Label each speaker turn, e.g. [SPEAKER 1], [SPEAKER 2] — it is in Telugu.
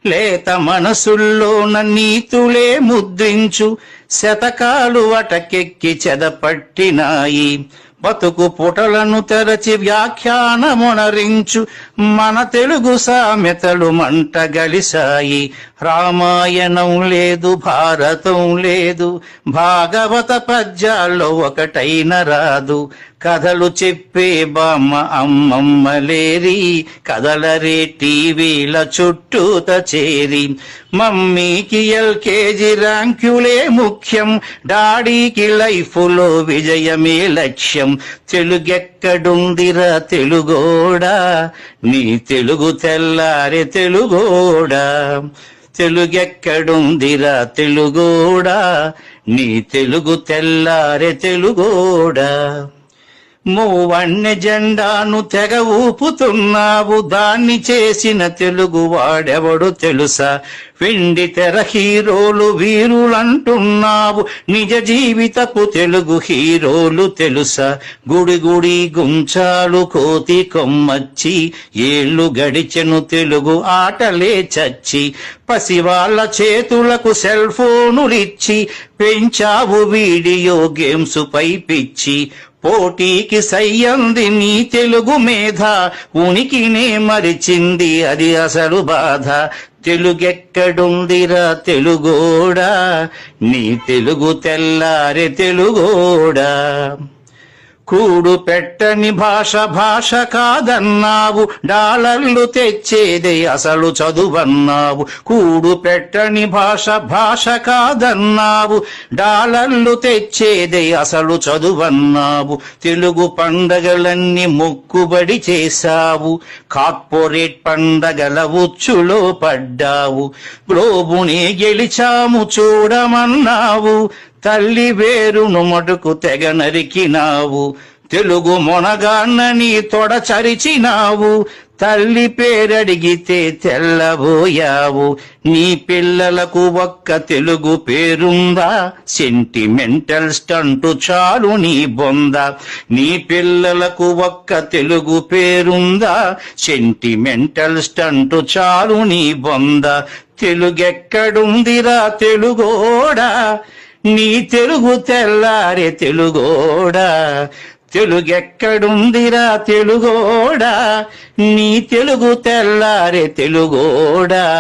[SPEAKER 1] లేత మనసుల్లోన నీతులే ముద్రించు శతకాలు అటకెక్కి చెదపట్టినాయి. బతుకు పుటలను తెరచి వ్యాఖ్యానమునరించు మన తెలుగు సామెతలు మంటగలిసాయి. రామాయణం లేదు, భారతం లేదు, భాగవత పద్యాల్లో ఒకటైన రాదు. కథలు చెప్పే బామ్మ అమ్మమ్మ లేరి, కథలరే టీవీల చుట్టూత చేరి. మమ్మీకి ఎల్కేజీ ర్యాంకులే ముఖ్యం, డాడీకి లైఫ్లో విజయమే లక్ష్యం. తెలుగెక్కడుందిరా తెలుగోడా, నీ తెలుగు తెల్లారే తెలుగోడా. తెలుగెక్కడుందిరా తెలుగోడా, నీ తెలుగు తెల్లారే తెలుగోడా. మూవన్నె జెండాను తెగ ఊపుతున్నావు, దాన్ని చేసిన తెలుగు వాడెవడు తెలుసా? వెండి తెర హీరోలు వీరులంటున్నావు, నిజ జీవితపు తెలుగు హీరోలు తెలుసా? గుడి గుడి గుంచాలు కోతి కొమ్మచ్చి, ఏళ్ళు గడిచెను తెలుగు ఆటలే చచ్చి. పసివాళ్ల చేతులకు సెల్ ఫోనులిచ్చి, పెంచావు వీడియో గేమ్స్ పై పిచ్చి. పోటీకి సయ్యంది నీ తెలుగు మేధ, ఉనికినే మరిచింది అది అసలు బాధ. తెలుగెక్కడుందిరా తెలుగోడా, నీ తెలుగు తెల్లారే తెలుగోడా. కూడు పెట్టని భాష భాష కాదన్నావు, డాలర్లు తెచ్చేదే అసలు చదువన్నావు. కూడు పెట్టని భాష భాష కాదన్నావు, డాలర్లు తెచ్చేదే అసలు చదువన్నావు. తెలుగు పండగలన్నీ మొక్కుబడి చేశావు, కార్పొరేట్ పండగల ఉచ్చులో పడ్డావు. గ్లోబునే గెలిచాము చూడమన్నావు, తల్లి వేరును మటుకు తెగ నరికినావు. తెలుగు మొనగాన్నని తొడచరిచినావు, తల్లి పేరడిగితే తెల్లబోయావు. నీ పిల్లలకు ఒక్క తెలుగు పేరుందా, సెంటిమెంటల్ స్టంటు చాలు నీ బొంద. నీ పిల్లలకు ఒక్క తెలుగు పేరుందా, సెంటిమెంటల్ స్టంటు చాలు నీ బొంద. తెలుగెక్కడుందిరా తెలుగోడా, నీ తెలుగు తెల్లారే తెలుగోడా. తెలుగెక్కడుందిరా తెలుగోడా, నీ తెలుగు తెల్లారే తెలుగోడా.